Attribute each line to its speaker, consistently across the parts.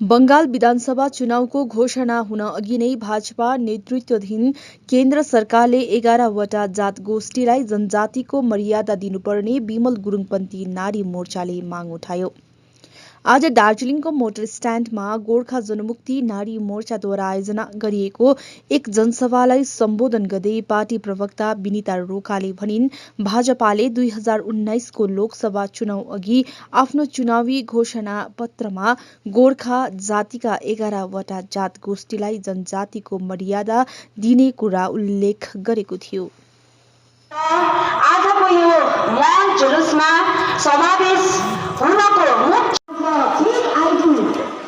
Speaker 1: बंगाल विधानसभा चुनावको घोषणा हुन अघि नै भाजपा नेतृत्वाधीन केन्द्र सरकारले 11वटा जात गोष्ठीलाई जनजातिको मर्यादा दिनुपर्ने विमल गुरुङपन्थी नारी मोर्चाले माग उठायो। आज दार्जिलिङको मोटर स्ट्याण्डमा गोर्खा जनमुक्ति नारी मोर्चाद्वारा आयोजना गरिएको एक जनसभालाई सम्बोधन गर्दै पार्टी प्रवक्ता विनिता रोकाले भनिन्, भाजपाले 2019को लोकसभा चुनाव अघि आफ्नो चुनावी घोषणा पत्रमा गोर्खा जातिका 11वटा जात गोष्ठीलाई जनजातिको मर्यादा दिने कुरा उल्लेख गरेको थियो।
Speaker 2: आजको यो मौन जुलुसमा समावेश हुनको मुख्य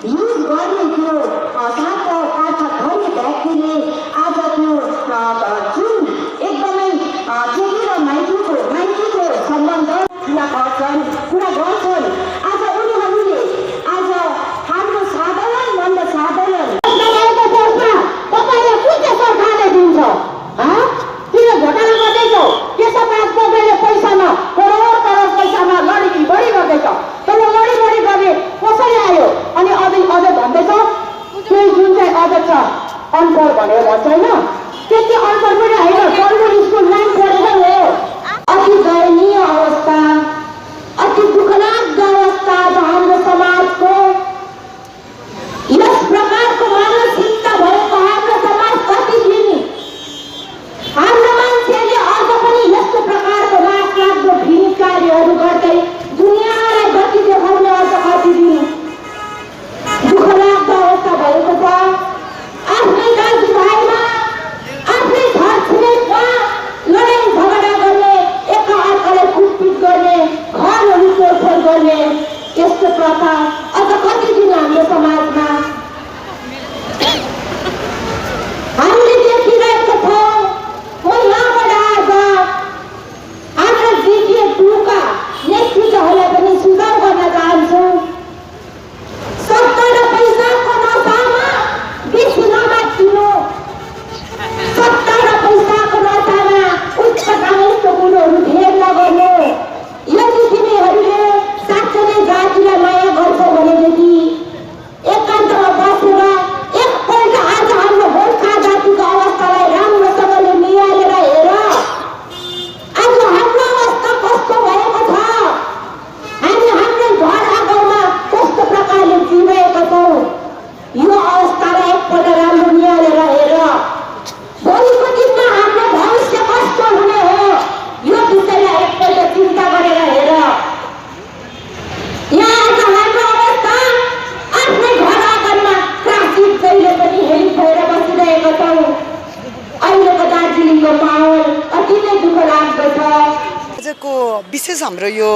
Speaker 2: युज गर्ने त्यो व्यक्तिले आज त्यो जुन एकदमै चेली र माइतीको सम्बन्ध कुरा गर्छन्। आज उनीहरूले आज हाम्रो साधारण तपाईँले कुन चाहिँ सरकारले दिन्छ? किन घोटाला गर्दैछौ? त्यसो पास गर्दैले पैसामा करोड पैसामा लडी बढी गर्दैछ। तर लडी गर्ने कसरी आयो? अनि अझ भन्दैछ त्यही जुन चाहिँ अध्यक्ष अनपढ भनेर भन्छ होइन, त्यति अनपढ पनि होइन, गभर्मेन्ट स्कुल नाम पढेर हो। अति दयनीय अवस्था, अति दुःखनाक अवस्था छ हाम्रो समाजको। यस प्रकारको मानसिकता भएको हाम्रो समाज कति दिन हाम्रो मान्छेले अझ पनि यस्तो प्रकारको लाजलाग्दो घृणित कार्यहरू गर्दै दुनियाँलाई गति देखाउने अझ कति दिन दुःखलाग्दो अवस्था भएको छ। आफ्नै दाजुभाइमा, आफ्नै छरछिमेकमा लडाइँ झगडा गर्ने, एकअर्कालाई कुटपिट गर्ने, घरहरू तोडफोड गर्ने यस्तो प्रथा अझ कति दिन हाम्रो समाजमा हामीले देखिरहेको छौँ। म यहाँबाट आज हाम्रा जिटिए 2 का नेतृत्वहरूलाई पनि सुझाव गर्न चाहन्छु। 70 पैसाको नशामा बेसी नमात्तिनु। 70 पैसाको नशामा उच्च काङ्ग्रेसको कुरोहरू धेर नगर्नु। यदि तिमीहरूले साँच्चै नै जातिलाई माया गर्छौ भनेदेखि एकान्तमा बसेर एकपल्ट आज हाम्रो गोर्खा जातिको अवस्थालाई राम्रोसँगले निहालेर हेर। आज हाम्रो अवस्था कस्तो भएको छ, हामी हाम्रो घर आगोमा कस्तो प्रकारले जिरहेका छौँ, यो अवस्थालाई एकपल्ट राम्रो निहालेर हेर। भोलिको दिनमा हाम्रो भविष्य कस्तो हुने हो, यो विषयलाई एकपल्ट चिन्ता गरेर हेर। यहाँ आज हाम्रो अवस्था आफ्नै घर आँगनमा ट्राफिक जहिले पनि हेरी भएर बसिरहेका छौँ। अहिलेको दार्जिलिङको माहौल अति नै दुःखलाग्दो छ।
Speaker 3: आजको विशेष हाम्रो यो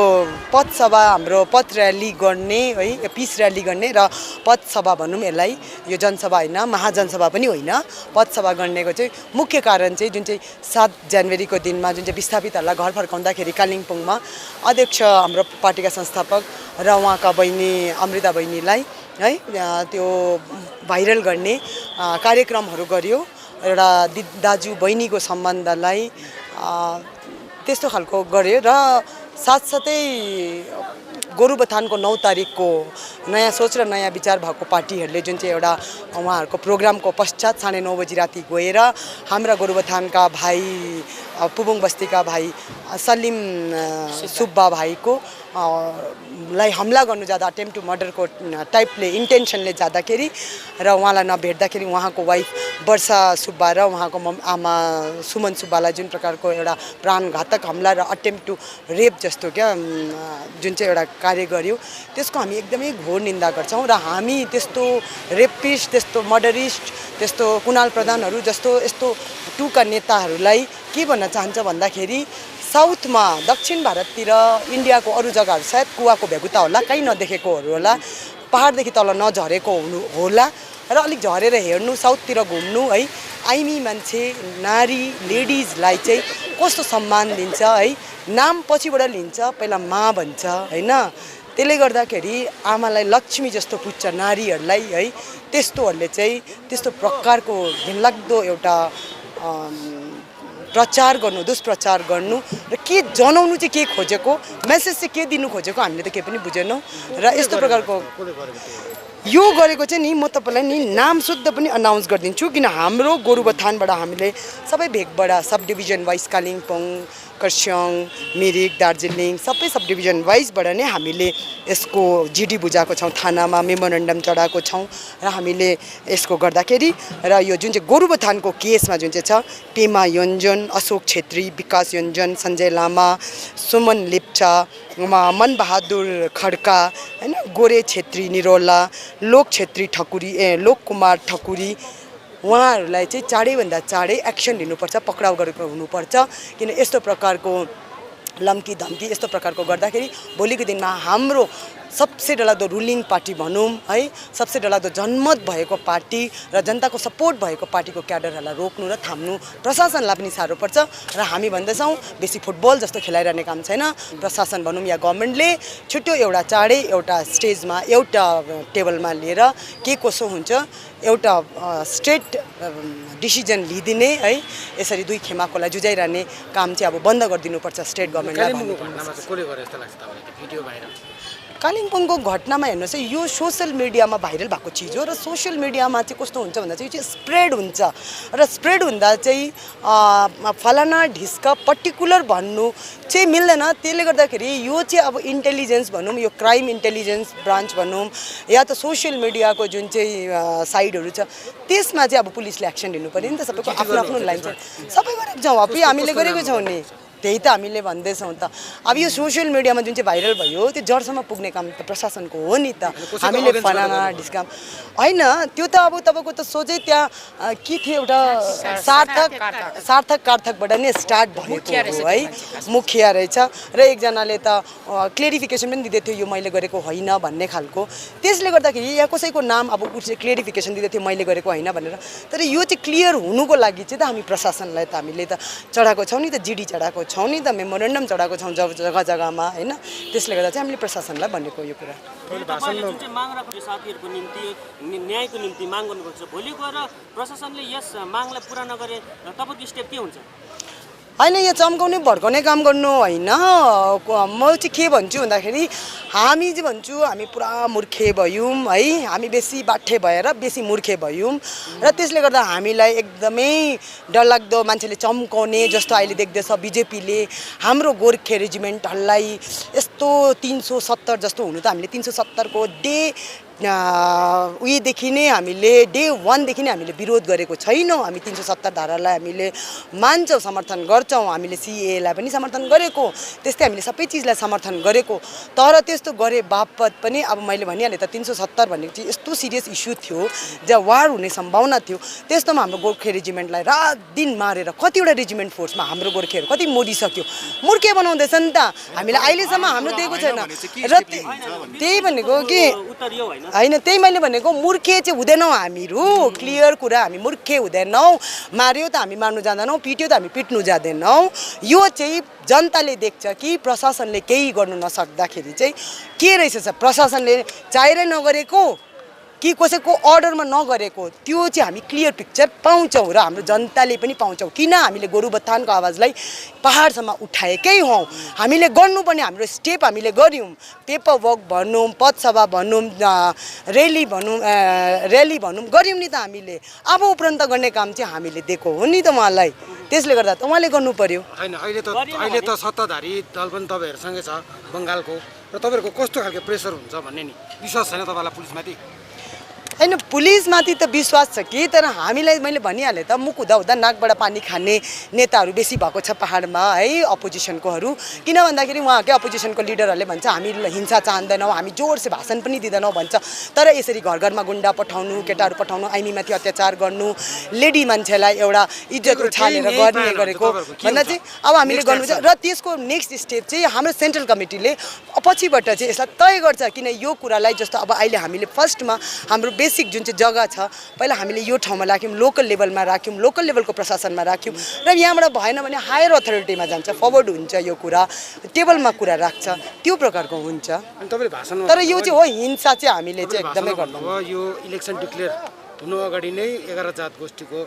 Speaker 3: पथसभा, हाम्रो पथ र्याली गर्ने है, पिस र्याली गर्ने र पथसभा भनौँ यसलाई, यो जनसभा होइन, महाजनसभा पनि होइन, पथसभा गर्नेको चाहिँ मुख्य कारण चाहिँ जुन चाहिँ 7 जनवरीको दिनमा जुन चाहिँ विस्थापितहरूलाई घर फर्काउँदाखेरि कालिम्पोङमा अध्यक्ष हाम्रो पार्टीका संस्थापक र उहाँका बहिनी अमृता बहिनीलाई है त्यो भाइरल गर्ने कार्यक्रमहरू गर्यो। एउटा दाजु बहिनीको सम्बन्धलाई त्यस्तो खालको गर्यो र साथसाथै गोरुबथानको 9 तारिकको नयाँ सोच र नयाँ विचार भएको पार्टीहरूले जुन चाहिँ एउटा उहाँहरूको प्रोग्रामको पश्चात 9:30 बजी राति गएर हाम्रा गोरुबथानका भाइ पुबुङ बस्तीका भाइ सलिम सुब्बा भाइको लाई हमला गर्नु जाँदा अटेम्प्ट टु मर्डरको टाइपले इन्टेन्सनले जाँदाखेरि र उहाँलाई नभेट्दाखेरि उहाँको वाइफ वर्षा सुब्बा र उहाँको आमा सुमन सुब्बालाई जुन प्रकारको एउटा प्राणघातक हमला र अटेम्प्ट टु रेप जस्तो क्या जुन चाहिँ एउटा कार्य गर्यो, त्यसको हामी एकदमै घोर निन्दा गर्छौँ। र हामी त्यस्तो रेपिस्ट, त्यस्तो मर्डरिस्ट, त्यस्तो कुणाल प्रधानहरू जस्तो यस्तो टुका नेताहरूलाई के भन्न चाहन्छ भन्दाखेरि साउथमा, दक्षिण भारततिर, इन्डियाको अरू जग्गाहरू सायद कुवाको भ्यागुता होला, कहीँ नदेखेकोहरू होला, पहाडदेखि तल नझरेको होला र अलिक झरेर हेर्नु, साउथतिर घुम्नु है। आइमी मान्छे, नारी, लेडिजलाई चाहिँ कस्तो सम्मान दिन्छ है, नाम पछिबाट लिन्छ, पहिला माँ भन्छ होइन। त्यसले गर्दाखेरि आमालाई लक्ष्मी जस्तो पुज्छ नारीहरूलाई है। त्यस्तोहरूले चाहिँ त्यस्तो प्रकारको घिनलाग्दो एउटा प्रचार गर्नु, दुष्प्रचार गर्नु र के जनाउनु चाहिँ के खोजेको, मेसेज चाहिँ के दिनु खोजेको हामीले त केही पनि बुझेनौँ। र यस्तो प्रकारको यो गरेको चाहिँ नि म तपाईँलाई नि नाम शुद्ध पनि अनाउन्स गरिदिन्छु किन हाम्रो गोरुबथानबाट हामीले सबै भेगबाट sub division wise Kalimpong Kurseong Mirik Darjeeling सबै सब डिभिजन वाइजबाट नै हामीले यसको जिडी बुझाएको छौँ थानामा मेमोरेन्डम चढाएको छौँ र हामीले यसको गर्दाखेरि र यो जुन चाहिँ गोरुबथानको केसमा जुन चाहिँ छ पेमा योन्जन अशोक छेत्री विकास योन्जन सञ्जय लामा सुमन लेप्चा मनबहादुर खड्का हैन गोरे छेत्री निरोला लोक छेत्री ठकुरी लोक कुमार ठकुरी उहाँहरूलाई चाहिँ चाँडैभन्दा चाँडै एक्सन लिनुपर्छ पक्राउ गरेको हुनुपर्छ किन यस्तो प्रकारको लम्की धम्की यस्तो प्रकारको गर्दाखेरि भोलिको दिनमा हाम्रो सबसे डरलाग्दो रुलिङ पार्टी भनौँ है सबसे डरलाग्दो जनमत भएको पार्टी र जनताको सपोर्ट भएको पार्टीको क्याडरहरूलाई रोक्नु र थाम्नु प्रशासनलाई पनि साह्रो पर्छ र हामी भन्दछौँ बेसी फुटबल जस्तो खेलाइरहने काम छैन प्रशासन भनौँ या गभर्मेन्टले छिटो एउटा चाँडै एउटा स्टेजमा एउटा टेबलमा लिएर के कसो हुन्छ एउटा स्ट्रेट डिसिजन लिदिने है यसरी दुई खेमाकोलाई जुझाइरहने काम चाहिँ अब बन्द गरिदिनुपर्छ स्टेट गभर्मेन्टलाई कालिम्पोङको घटनामा हेर्नुहोस् है यो सोसियल मिडियामा भाइरल भएको चिज हो र सोसियल मिडियामा चाहिँ कस्तो हुन्छ भन्दा चाहिँ यो चाहिँ स्प्रेड हुन्छ र स्प्रेड हुँदा चाहिँ फलाना ढिस्क पर्टिकुलर भन्नु चाहिँ मिल्दैन त्यसले गर्दाखेरि यो चाहिँ अब इन्टेलिजेन्स भनौँ यो क्राइम इन्टेलिजेन्स ब्रान्च भनौँ या त सोसियल मिडियाको जुन चाहिँ साइडहरू छ त्यसमा चाहिँ अब पुलिसले एक्सन लिनु पर्यो नि त सबैको आफ्नो आफ्नो लाइन छ सबै गरेको छौँ अब हामीले गरेको छौँ नि त्यही त हामीले भन्दैछौँ त अब यो सोसियल मिडियामा जुन चाहिँ भाइरल भयो त्यो जडसम्म पुग्ने काम त प्रशासनको हो नि त हामीले फलाना ढिस्काम होइन त्यो त अब तपाईँको त सोझै त्यहाँ के थियो एउटा सार्थक कार्थकबाट नै स्टार्ट भएको हो है मुखिया रहेछ र एकजनाले त क्लेरिफिकेसन पनि दिँदै थियो यो मैले गरेको होइन भन्ने खालको त्यसले गर्दाखेरि या कसैको नाम अब उसले क्लेरिफिकेसन दिँदै थियो मैले गरेको होइन भनेर तर यो चाहिँ क्लियर हुनुको लागि चाहिँ त हामी प्रशासनलाई त हामीले त चढाएको छौँ नि त जिडी चढाएको छौँ नि त मेमोरेन्डम चढाएको छौँ जग्गा जग्गामा होइन त्यसले गर्दा चाहिँ हामीले प्रशासनलाई भनेको यो कुरा
Speaker 4: साथीहरूको निम्ति न्यायको निम्ति माग गर्नुपर्छ भोलि गएर प्रशासनले यस मागलाई पुरा नगरे तपाईँको स्टेप के हुन्छ
Speaker 3: होइन यहाँ चम्काउने भड्काउने काम गर्नु होइन म चाहिँ के भन्छु भन्दाखेरि हामी चाहिँ भन्छु हामी पुरा मूर्खे भयौँ है हामी बेसी बाठे भएर बेसी मूर्खे भयौँ र त्यसले गर्दा हामीलाई एकदमै डरलाग्दो मान्छेले चम्काउने जस्तो अहिले देख्दैछ बिजेपीले हाम्रो गोर्खे रेजिमेन्टहरूलाई यस्तो 370 जस्तो हुनु त हामीले 370 को डे उयोदेखि नै हामीले डे 1 देखि नै हामीले विरोध गरेको छैनौँ हामी 370 धारालाई हामीले मान्छौँ समर्थन गर्छौँ हामीले सीएलाई पनि समर्थन गरेको त्यस्तै हामीले सबै चिजलाई समर्थन गरेको तर त्यस्तो गरे बापत पनि अब मैले भनिहालेँ त 370 भनेको चाहिँ यस्तो सिरियस इस्यु थियो जहाँ वार हुने सम्भावना थियो त्यस्तोमा हाम्रो गोर्खे रेजिमेन्टलाई रात दिन मारेर कतिवटा रेजिमेन्ट फोर्समा हाम्रो गोर्खेहरू कति मरिसक्यो मूर्खे बनाउँदैछ नि त हामीलाई अहिलेसम्म हाम्रो दिएको छैन र त्यही भनेको कि होइन त्यही मैले भनेको मूर्खे चाहिँ हुँदैनौँ हामीहरू क्लियर कुरा हामी मूर्खे हुँदैनौँ मार्यो त हामी मार्नु जाँदैनौँ पिट्यो त हामी पिट्नु जाँदैनौँ यो चाहिँ जनताले देख्छ कि प्रशासनले केही गर्नु नसक्दाखेरि चाहिँ के रहेछ प्रशासनले चाहेर नगरेको कि कसैको अर्डरमा नगरेको त्यो चाहिँ हामी क्लियर पिक्चर पाउँछौँ र हाम्रो जनताले पनि पाउँछौँ किन हामीले गोरुबथानको आवाजलाई पहाडसम्म उठाएकै हौँ हामीले गर्नुपर्ने हाम्रो स्टेप हामीले गऱ्यौँ पेपर वर्क भनौँ पथसभा भनौँ र्याली भनौँ गऱ्यौँ नि त हामीले अब उपरान्त गर्ने काम चाहिँ हामीले दिएको हो नि त उहाँलाई त्यसले गर्दा त उहाँले गर्नु पर्यो
Speaker 5: होइन अहिले त सत्ताधारी दल पनि तपाईँहरूसँगै छ बङ्गालको र तपाईँहरूको कस्तो खालको प्रेसर हुन्छ भन्ने नि विश्वास छैन तपाईँलाई पुलिसमाथि
Speaker 3: होइन पुलिसमाथि त विश्वास छ कि तर हामीलाई मैले भनिहालेँ त मुख हुँदा हुँदा नाकबाट पानी खाने नेताहरू बेसी भएको छ पहाडमा है अपोजिसनकोहरू किन भन्दाखेरि उहाँकै अपोजिसनको लिडरहरूले भन्छ हामी हिंसा चाहँदैनौँ हामी जोडसे भाषण पनि दिँदैनौँ भन्छ तर यसरी घर घरमा गुन्डा पठाउनु केटाहरू पठाउनु आइमीमाथि अत्याचार गर्नु लेडी मान्छेलाई एउटा इज्जत उछालेर गर्ने गरेको भन्दा चाहिँ अब हामीले गर्नु र त्यसको नेक्स्ट स्टेप चाहिँ हाम्रो सेन्ट्रल कमिटीले पछिबाट चाहिँ यसलाई तय गर्छ किन यो कुरालाई जस्तो अब अहिले हामीले फर्स्टमा हाम्रो बेसिक जुन चाहिँ जग्गा छ पहिला हामीले यो ठाउँमा राख्यौँ लोकल लेभलमा राख्यौँ लोकल लेभलको प्रशासनमा राख्यौँ र यहाँबाट भएन भने हायर अथोरिटीमा जान्छ फरवर्ड हुन्छ यो कुरा टेबलमा कुरा राख्छ त्यो प्रकारको हुन्छ तर यो चाहिँ हो हिंसा चाहिँ हामीले चाहिँ एकदमै गर्नु
Speaker 5: यो इलेक्सन डिक्लेयर हुनु अगाडि नै 11 जात गोष्ठीको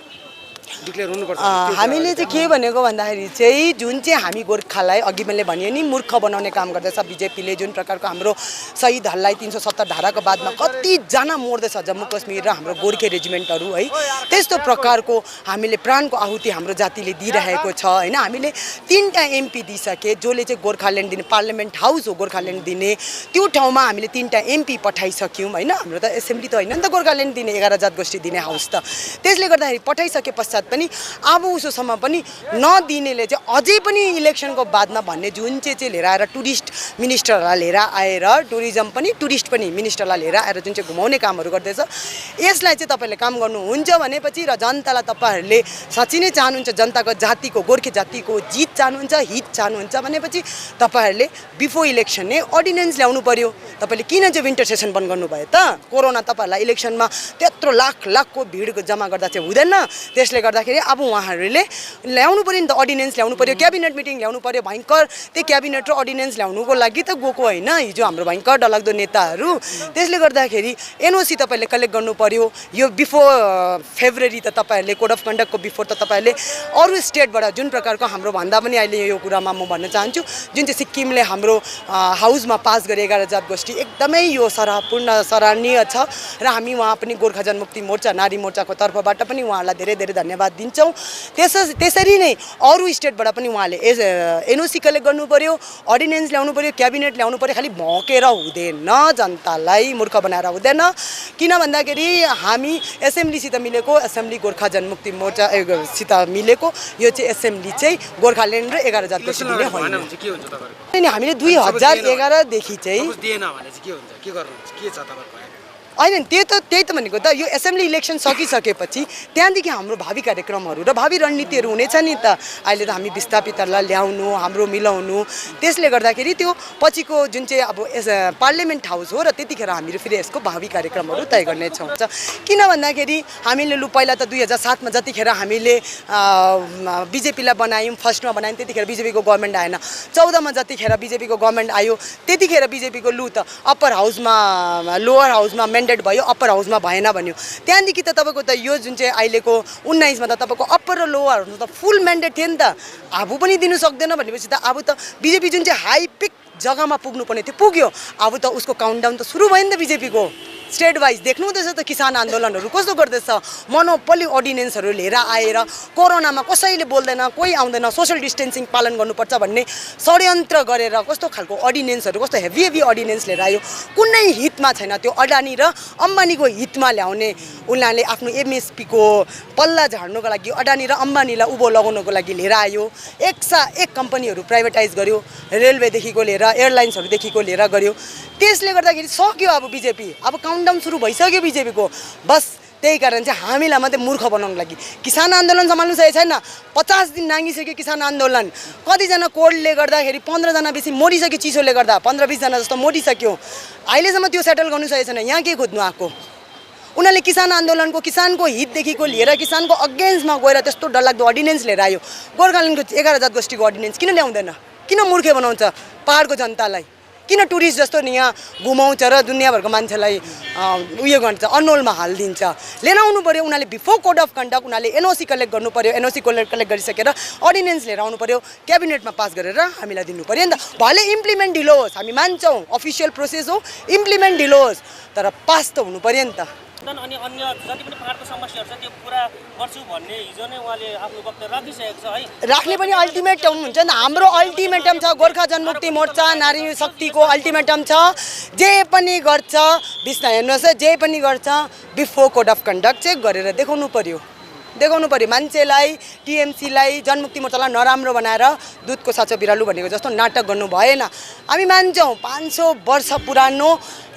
Speaker 5: डिक्लेयर हुनुपर्छ।
Speaker 3: हामीले चाहिँ के भनेको भन्दाखेरि चाहिँ जुन चाहिँ हामी गोर्खालाई अघि मैले भने नि मूर्ख बनाउने काम गर्दैछ बिजेपीले, जुन प्रकारको हाम्रो शहीदहरूलाई 370 धाराको बादमा कतिजना मर्दैछ जम्मू कश्मीर र हाम्रो गोर्खे रेजिमेन्टहरू है, त्यस्तो प्रकारको हामीले प्राणको आहुति हाम्रो जातिले दिइरहेको छ होइन। हामीले 3टा MP दिइसके, जसले चाहिँ गोर्खाल्यान्ड दिने पार्लियामेन्ट हाउस हो गोर्खाल्यान्ड दिने, त्यो ठाउँमा हामीले 3टा MP पठाइसक्यौँ होइन। हाम्रो त एसेम्ब्ली त होइन नि त गोर्खाल्यान्ड दिने, 11 जात गोष्ठी दिने हाउस त। त्यसले गर्दाखेरि पठाइसके पश्चात पनि अब उसोसम्म पनि नदिनेले चाहिँ अझै पनि इलेक्सनको बादमा भन्ने जुन चाहिँ लिएर आएर टुरिस्ट मिनिस्टरलाई लिएर आएर, टुरिज्म पनि टुरिस्ट पनि मिनिस्टरलाई लिएर आएर जुन चाहिँ घुमाउने कामहरू गर्दैछ, यसलाई चाहिँ तपाईँले काम गर्नुहुन्छ भनेपछि र जनतालाई तपाईँहरूले साँच्चै नै चाहनुहुन्छ, जनताको जातिको गोर्खे जातिको जित चाहनुहुन्छ, हित चाहनुहुन्छ भनेपछि तपाईँहरूले बिफोर इलेक्सन नै अर्डिनेन्स ल्याउनु पर्यो। तपाईँले किन चाहिँ विन्टर सेसन बन्द गर्नुभयो त? कोरोना तपाईँहरूलाई इलेक्सनमा त्यत्रो लाखको भिड जम्मा गर्दा चाहिँ हुँदैन। त्यसले गर्दाखेरि अब उहाँहरूले ल्याउनु पर्यो नि त, अर्डिनेन्स ल्याउनु पर्यो, क्याबिनेट मिटिङ ल्याउनु पर्यो। भयङ्कर त्यो क्याबिनेट र अर्डिनेन्स ल्याउनुको लागि त गएको होइन हिजो हाम्रो भयङ्कर डरलाग्दो नेताहरू। त्यसले गर्दाखेरि NOC तपाईँले कलेक्ट गर्नु पर्यो। यो बिफोर फेब्रुअरी त तपाईँहरूले कोड अफ कन्डक्टको बिफोर त तपाईँहरूले अरू स्टेटबाट जुन प्रकारको हाम्रो भन्दा पनि अहिले यो कुरामा म भन्न चाहन्छु, जुन चाहिँ सिक्किमले हाम्रो हाउसमा पास गरे 11 जात गोष्ठी एकदमै यो सराहनीय छ र हामी उहाँ पनि गोर्खा जनमुक्ति मोर्चा नारी मोर्चाको तर्फबाट पनि उहाँलाई धेरै धेरै धन्यवाद दिन्छौँ। त्यसरी नै अरू स्टेटबाट पनि उहाँले NOC कलेक्ट गर्नु पर्यो, अर्डिनेन्स ल्याउनु पर्यो, क्याबिनेट ल्याउनु पर्यो। खालि भकेर हुँदैन, जनतालाई मूर्ख बनाएर हुँदैन। किन भन्दाखेरि हामी एसेम्ब्लीसित मिलेको, एसेम्ब्ली गोर्खा जनमुक्ति मोर्चा सित मिलेको यो चाहिँ एसेम्ब्ली चाहिँ गोर्खाल्यान्ड र 11 जात गोष्ठी दिने होइन। हामीले 2011 देखि चाहिँ होइन त्यही त भनेको त यो एसेम्ब्ली इलेक्सन सकिसकेपछि त्यहाँदेखि हाम्रो भावी कार्यक्रमहरू र भावी रणनीतिहरू हुनेछ नि त। अहिले त हामी विस्थापितहरूलाई ल्याउनु, हाम्रो मिलाउनु, त्यसले गर्दाखेरि त्यो पछिको जुन चाहिँ अब पार्लियामेन्ट हाउस हो र त्यतिखेर हामीले फेरि यसको भावी कार्यक्रमहरू तय गर्नेछौँ। किन भन्दाखेरि हामीले पहिला त 2007 मा जतिखेर हामीले बिजेपीलाई बनायौँ, फर्स्टमा बनायौँ, त्यतिखेर बिजेपीको गभर्मेन्ट आएन। 14 मा जतिखेर बिजेपीको गभर्मेन्ट आयो, त्यतिखेर बिजेपीको त अप्पर हाउसमा लोवर हाउसमा भयो, अप्पर हाउसमा भएन भन्यो। त्यहाँदेखि त तपाईँको त यो जुन चाहिँ अहिलेको 19 मा त तपाईँको अप्पर र लोवर हाउसमा त फुल म्यान्डेट थियो नि त। अब पनि दिनु सक्दैन भनेपछि त अब त बिजेपी जुन चाहिँ हाई पिक जग्गामा पुग्नुपर्ने थियो पुग्यो। अब त उसको काउन्टडाउन त सुरु भयो नि त बिजेपीको स्टेट वाइज। देख्नु हुँदैछ त किसान आन्दोलनहरू कस्तो गर्दैछ, मोनोपोली अर्डिनेन्सहरू लिएर आएर कोरोनामा कसैले बोल्दैन, कोही आउँदैन, सोसल डिस्टेन्सिङ पालन गर्नुपर्छ भन्ने षड्यन्त्र गरेर कस्तो खालको अर्डिनेन्सहरू, कस्तो हेभी अर्डिनेन्स लिएर आयो। कुनै हितमा छैन, त्यो अडानी र अम्बानीको हितमा ल्याउने। उनीहरूले आफ्नो MSP को पल्ला झाड्नुको लागि अडानी र अम्बानीलाई उँभो लगाउनुको लागि लिएर आयो। एक कम्पनीहरू प्राइभेटाइज गर्यो, रेलवेदेखिको लिएर एयरलाइन्सहरूदेखिको लिएर गर्यो। त्यसले गर्दाखेरि सक्यो अब बिजेपी, अब काउन्टडाउन सुरु भइसक्यो बिजेपीको। बस त्यही कारण चाहिँ हामीलाई मात्रै मूर्ख बनाउनु लागि किसान आन्दोलन सम्हाल्नु सकेको छैन। 50 दिन नाङ्गिसक्यो किसान आन्दोलन। कतिजना कोल्डले गर्दाखेरि 15 जना बेसी मरिसक्यो, चिसोले गर्दा 15-20 जना जस्तो मरिसक्यो। अहिलेसम्म त्यो सेटल गर्नु सकेको छैन। यहाँ के खोज्नु आएको? उनीहरूले किसान आन्दोलनको, किसानको हितदेखिको लिएर किसानको अगेन्स्टमा गएर त्यस्तो डरलाग्दो अर्डिनेन्स लिएर आयो। गोर्खाल्यान्डको 11 जात गोष्ठीको अर्डिनेन्स किन ल्याउँदैन? किन मूर्खे बनाउँछ पहाडको जनतालाई? किन टुरिस्ट जस्तो नि यहाँ घुमाउँछ र दुनियाँभरको मान्छेलाई उयो गर्छ, अनोलमा हालिदिन्छ? लिएर आउनु पर्यो। उनीहरूले बिफोर कोड अफ कन्डक्ट उनीहरूले NOC कलेक्ट गर्नु पर्यो। NOC कलेक्ट गरिसकेर अर्डिनेन्स लिएर आउनु पर्यो, क्याबिनेटमा पास गरेर हामीलाई दिनु पर्यो नि त। भले इम्प्लिमेन्ट ढिलो होस्, हामी मान्छौँ, अफिसियल प्रोसेस हो, इम्प्लिमेन्ट ढिलो होस्, तर पास त हुनु पर्यो नि त।
Speaker 4: अनि अन्य जति पनि पहाडको समस्याहरू छ त्यो पुरा गर्छु भन्ने हिजो नै उहाँले आफ्नो वक्तव्य राखिसकेको छ है।
Speaker 3: राख्ने पनि अल्टिमेटम हुन्छ नि, हाम्रो अल्टिमेटम छ, गोर्खा जनमुक्ति मोर्चा नारी शक्तिको अल्टिमेटम छ। जे पनि गर्छ बिचमा हेर्नुहोस्, जे पनि गर्छ before code of conduct check गरेर देखाउनु पर्यो। मान्छेलाई, TMCलाई, जनमुक्ति मोर्चालाई नराम्रो बनाएर दुधको साँचो बिरालु भनेको जस्तो नाटक गर्नु भएन। हामी मान्छौँ 500 वर्ष पुरानो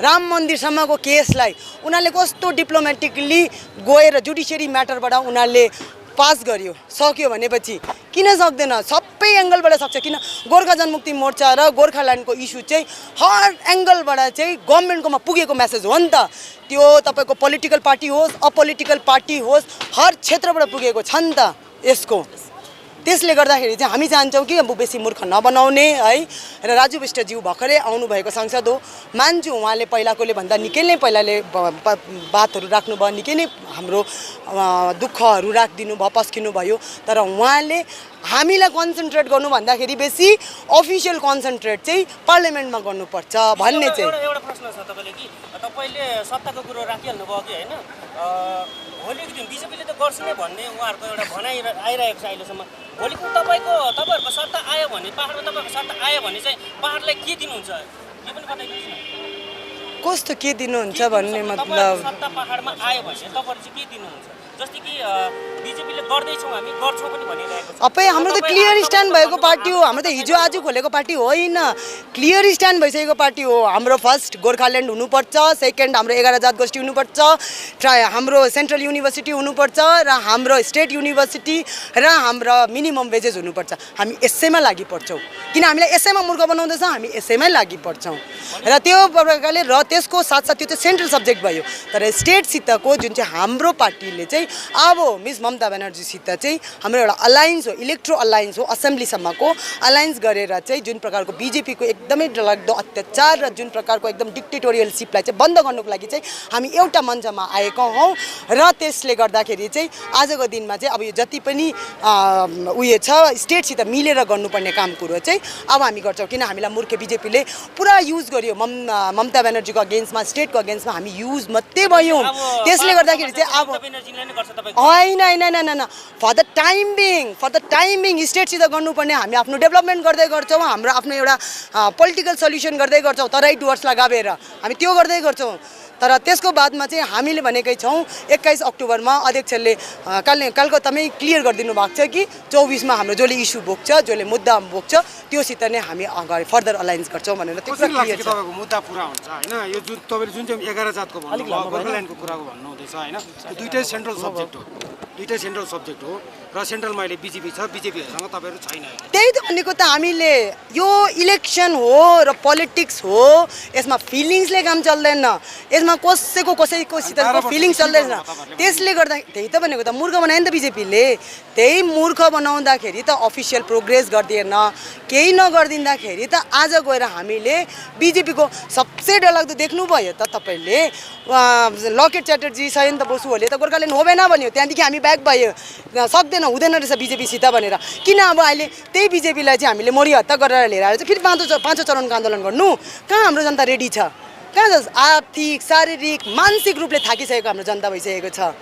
Speaker 3: राम मन्दिरसम्मको केसलाई उनीहरूले कस्तो डिप्लोमेटिकली गएर जुडिसियरी म्याटरबाट उनीहरूले पास गर्यो, सक्यो भनेपछि किन सक्दैन? सबै एङ्गलबाट सक्छ। किन? गोर्खा जनमुक्ति मोर्चा र गोर्खाल्यान्डको इस्यु चाहिँ हर एङ्गलबाट चाहिँ गभर्मेन्टकोमा पुगेको मेसेज हो नि त। त्यो तपाईँको पोलिटिकल पार्टी होस्, अपोलिटिकल पार्टी होस्, हर क्षेत्रबाट पुगेको छ नि त यसको। त्यसले गर्दाखेरि चाहिँ हामी चाहन्छौँ कि अब बेसी मूर्ख नबनाउने है। र राजु विष्टज्यू भर्खरै आउनुभएको सांसद हो, मान्छु उहाँले पहिलाकोले भन्दा निकै नै पहिलाले बातहरू राख्नुभयो, निकै नै हाम्रो दुःखहरू राखिदिनु भयो, पस्किनु भयो। तर उहाँले हामीलाई कन्सन्ट्रेट गर्नु भन्दाखेरि बेसी अफिसियल कन्सन्ट्रेट चाहिँ पार्लियामेन्टमा गर्नुपर्छ भन्ने चाहिँ।
Speaker 4: एउटा प्रश्न छ तपाईँले कि तपाईँले सत्ताको कुरो राखिहाल्नु भयो कि होइन, भोलिको दिन बिजेपीले त गर्छ नै भन्ने उहाँहरूको एउटा भनाइ आइरहेको छ अहिलेसम्म। भोलिको तपाईँहरूको सत्ता आयो भने, पाहाडमा तपाईँहरूको सत्ता आयो भने चाहिँ पाहाडलाई के दिनुहुन्छ यो पनि बताइदिनुहोस् न।
Speaker 3: कस्तो के दिनुहुन्छ भन्ने मतलब
Speaker 4: सत्ता पाहाडमा आयो भने तपाईँहरू चाहिँ के दिनुहुन्छ? जस्तै कि बिजेपीले गर्दैछौँ हामी, गर्छौँ पनि भनिरहेको छ।
Speaker 3: अबै हाम्रो त क्लियर स्ट्यान्ड भएको पार्टी हो, हाम्रो त हिजो आज खोलेको पार्टी होइन, क्लियर स्ट्यान्ड भइसकेको पार्टी हो। हाम्रो फर्स्ट गोर्खाल्यान्ड हुनुपर्छ, सेकेन्ड हाम्रो 11 जात गोष्ठी हुनुपर्छ, हाम्रो सेन्ट्रल युनिभर्सिटी हुनुपर्छ र हाम्रो स्टेट युनिभर्सिटी र हाम्रो मिनिमम वेजेस हुनुपर्छ। हामी यसैमा लागि पर्छौँ, किन हामीलाई यसैमा मूर्ख बनाउँदैछ, हामी यसैमै लागि पर्छौँ। र त्यो प्रकारले र त्यसको साथसाथ त्यो चाहिँ सेन्ट्रल सब्जेक्ट भयो। तर स्टेटसितको जुन चाहिँ हाम्रो पार्टीले चाहिँ अब मिस ममता ब्यानर्जीसित चाहिँ हाम्रो एउटा अलायन्स हो, इलेक्ट्रो अलायन्स हो, असेम्ब्लीसम्मको अलायन्स गरेर चाहिँ जुन प्रकारको बिजेपीको एकदमै डरलाग्दो अत्याचार र जुन प्रकारको एकदम डिक्टेटोरियलसिपलाई चाहिँ बन्द गर्नुको लागि चाहिँ हामी एउटा मञ्चमा आएका हौँ। र त्यसले गर्दाखेरि चाहिँ आजको दिनमा चाहिँ अब यो जति पनि उयो छ स्टेटसित मिलेर गर्नुपर्ने काम कुरो चाहिँ अब हामी गर्छौँ। किन हामीलाई मूर्ख बिजेपीले पुरा युज गर्यो, ममता ब्यानर्जीको अगेन्स्टमा, स्टेटको अगेन्स्टमा हामी युज मात्रै भयौँ। त्यसले गर्दाखेरि चाहिँ अब होइन फर द टाइम बिङ स्टेटसित गर्नुपर्ने हामी आफ्नो डेभलपमेन्ट गर्दै गर्छौँ, हाम्रो आफ्नो एउटा पोलिटिकल सल्युसन गर्दै गर्छौँ, तराई डुवर्सलाई गाभेर हामी त्यो गर्दै गर्छौँ। तर त्यसको बादमा चाहिँ हामीले भनेकै छौँ 21 अक्टोबरमा अध्यक्षले कलकत्तामै क्लियर गरिदिनु भएको छ कि 24मा हाम्रो जसले इस्यु बोक्छ, जसले मुद्दा बोक्छ त्योसित नै हामी अगाडि फर्दर अलायन्स गर्छौँ भनेर त्यो क्लियर छ।
Speaker 5: तपाईँको मुद्दा पुरा हुन्छ होइन, यो जुन तपाईँले जुन चाहिँ 11 जातको भन्नुभयो, गोर्खाल्यान्डको कुराको भन्नुहुँदैछ होइन, त्यो दुइटै सेन्ट्रल सब्जेक्ट हो र सेन्ट्रलमा अहिले बिजेपी छ, बिजेपीहरूसँग तपाईँहरू छैन।
Speaker 3: त्यही त भनेको त हामीले, यो इलेक्सन हो र पोलिटिक्स हो, यसमा फिलिङ्सले काम चल्दैन, यसमा कसैको फिलिङ्स चल्दैन। त्यसले गर्दा त्यही त भनेको त मूर्ख बनायो नि त बिजेपीले। त्यही मूर्ख बनाउँदाखेरि त अफिसियल प्रोग्रेस गर्दैन, केही नगरिदिँदाखेरि त आज गएर हामीले बिजेपीको सबसे डरलाग्दो देख्नुभयो त तपाईँले, लकेट च्याटर्जी, सयन्त बसुहरूले त गोर्खाल्यान्ड होबेन भन्यो, त्यहाँदेखि हामी ब्याक भयो, सक्दैन हुँदैन रहेछ बिजेपीसित भनेर। किन अब अहिले त्यही बिजेपीलाई चाहिँ हामीले मोरी हत्या गरेर लिएर आएर चाहिँ फेरि पाँचौँ चरणको आन्दोलन गर्नु? कहाँ हाम्रो जनता रेडी छ? कहाँ आर्थिक, शारीरिक, मानसिक रूपले थाकिसकेको हाम्रो जनता भइसकेको छ।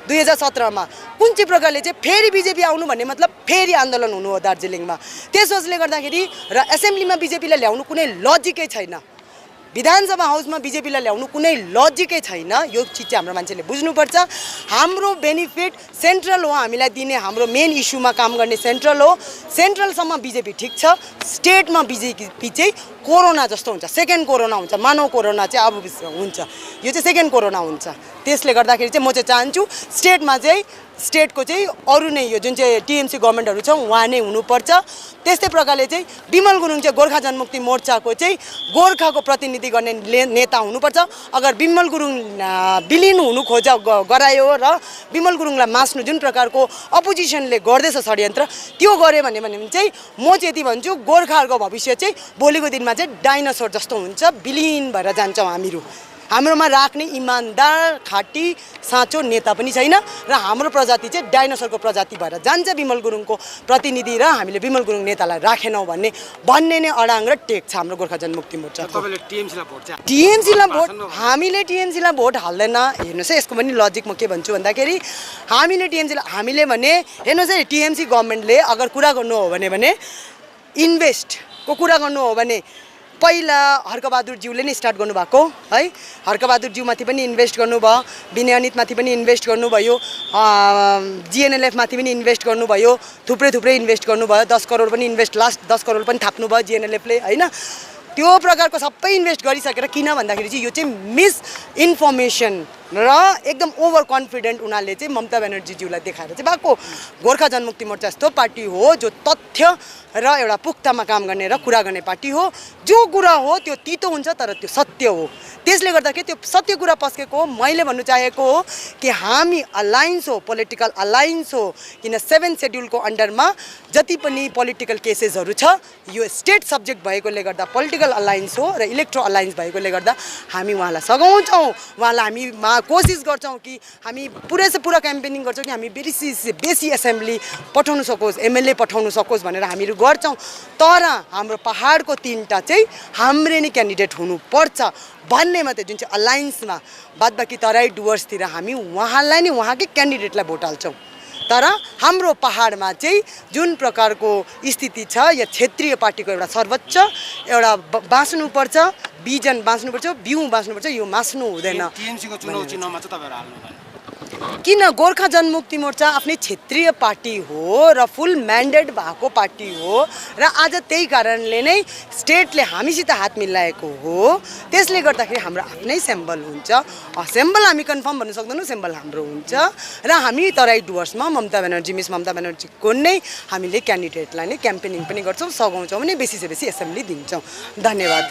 Speaker 3: 2017मा कुन चाहिँ प्रकारले चाहिँ फेरि बिजेपी आउनु भन्ने मतलब फेरि आन्दोलन हुनु हो दार्जिलिङमा। त्यसोले गर्दाखेरि र एसेम्ब्लीमा बिजेपीलाई ल्याउनु कुनै लजिकै छैन, विधानसभा हाउसमा बिजेपीलाई ल्याउनु कुनै लजिकै छैन। यो चिज चाहिँ हाम्रो मान्छेले बुझ्नुपर्छ। हाम्रो बेनिफिट सेन्ट्रल हो, हामीलाई दिने हाम्रो मेन इस्युमा काम गर्ने सेन्ट्रल हो। सेन्ट्रलसम्म बिजेपी ठिक छ, स्टेटमा बिजेपी चाहिँ कोरोना जस्तो हुन्छ, सेकेन्ड कोरोना हुन्छ, मानव कोरोना चाहिँ अब हुन्छ, यो चाहिँ सेकेन्ड कोरोना हुन्छ। त्यसले गर्दाखेरि चाहिँ म चाहिँ चाहन्छु स्टेटमा चाहिँ स्टेटको चाहिँ अरू नै यो जुन चाहिँ टिएमसी गभर्मेन्टहरू छ उहाँ नै हुनुपर्छ। त्यस्तै प्रकारले चाहिँ बिमल गुरुङ चाहिँ गोर्खा जनमुक्ति मोर्चाको चाहिँ गोर्खाको प्रतिनिधि गर्ने नेता हुनुपर्छ। अगर बिमल गुरुङ विलिन हुनु गरायो र बिमल गुरुङलाई मास्नु जुन प्रकारको अपोजिसनले गर्दैछ षड्यन्त्र, त्यो गऱ्यो भने चाहिँ म चाहिँ यति भन्छु गोर्खाहरूको भविष्य चाहिँ भोलिको दिनमा चाहिँ डाइनोसर जस्तो हुन्छ, विलिन भएर जान्छौँ हामीहरू। हाम्रोमा राख्ने इमान्दार खाटी साँचो नेता पनि छैन र हाम्रो प्रजाति चाहिँ डाइनोसरको प्रजाति भएर जान्छ बिमल गुरुङको प्रतिनिधि, र हामीले बिमल गुरुङ नेतालाई राखेनौँ भन्ने नै अडाङ र टेक छ हाम्रो गोर्खा जनमुक्ति मोर्चा। हामीले टिएमसीलाई भोट हाल्दैन। हेर्नुहोस् है, यसको पनि लजिक म के भन्छु भन्दाखेरि हामीले भने हेर्नुहोस् है, टिएमसी गभर्मेन्टले अगर कुरा गर्नु हो भने इन्भेस्टको कुरा गर्नु हो भने पहिला हर्कबहादुरज्यूले नै स्टार्ट गर्नुभएको है। हर्कबहादुरज्यूमाथि पनि इन्भेस्ट गर्नुभयो, विनय अनितमाथि पनि इन्भेस्ट गर्नुभयो, जिएनएलएफमाथि पनि इन्भेस्ट गर्नुभयो, थुप्रै इन्भेस्ट गर्नुभयो। 10 करोड पनि इन्भेस्ट, लास्ट 10 करोड पनि थाप्नुभयो जिएनएलएफले होइन। त्यो प्रकारको सबै इन्भेस्ट गरिसकेर किन भन्दाखेरि चाहिँ यो चाहिँ मिस इन्फर्मेसन र एकदम ओभर कन्फिडेन्ट उनीहरूले चाहिँ ममता ब्यानर्जीज्यूलाई देखाएर चाहिँ भएको गोर्खा जनमुक्ति मोर्चा यस्तो पार्टी हो जो तथ्य र एउटा पुख्तामा काम गर्ने र कुरा गर्ने पार्टी हो। जो कुरा हो त्यो तितो हुन्छ तर त्यो सत्य हो। त्यसले गर्दाखेरि त्यो सत्य कुरा पस्केको हो। मैले भन्नु चाहेको हो कि हामी अलायन्स हो, पोलिटिकल अलायन्स हो, किन 7 सेड्युलको अन्डरमा जति पनि पोलिटिकल केसेसहरू छ यो स्टेट सब्जेक्ट भएकोले गर्दा पोलिटिकल अलायन्स हो र इलेक्ट्रो अलायन्स भएकोले गर्दा हामी उहाँलाई सघाउँछौँ, उहाँलाई हामी कोसिस गर्छौँ कि हामी पुरा क्याम्पेनिङ गर्छौँ कि हामी बेसी एसेम्ब्ली पठाउन सकोस्, एमएलए पठाउन सकोस् भनेर हामीहरू गर्छौँ। तर हाम्रो पहाडको 3टा चाहिँ हाम्रै नै क्यान्डिडेट हुनुपर्छ भन्ने मात्रै जुन चाहिँ अलायन्समा बादबाकी तराई डुवर्सतिर हामी उहाँलाई नै उहाँकै क्यान्डिडेटलाई भोट हाल्छौँ। तर हाम्रो पहाडमा चाहिँ जुन प्रकारको स्थिति छ या क्षेत्रीय पार्टीको एउटा सर्वोच्च एउटा बाँच्नुपर्छ, भिजन बाँच्नुपर्छ, बिउ बाँच्नुपर्छ, यो मास्नु हुँदैन।
Speaker 5: टिएमसीको चुनाव चिन्हमा चाहिँ तपाईँहरू हाल्नु भएन
Speaker 3: किन? गोर्खा जनमुक्ति मोर्चा आफ्नै क्षेत्रीय पार्टी हो र फुल म्यान्डेट भएको पार्टी हो र आज त्यही कारणले नै स्टेटले हामीसित हात मिलाएको हो। त्यसले गर्दाखेरि हाम्रो आफ्नै सिम्बल हुन्छ। सिम्बल हामी कन्फर्म भन्न सक्दैनौँ, सिम्बल हाम्रो हुन्छ र हामी तराई डुवर्समा ममता ब्यानर्जी मिस ममता ब्यानर्जीको नै हामीले क्यान्डिडेटलाई नै क्याम्पेनिङ पनि गर्छौँ, सघाउँछौँ भने बेसी से बेसी एसेम्ब्ली दिन्छौँ। धन्यवाद।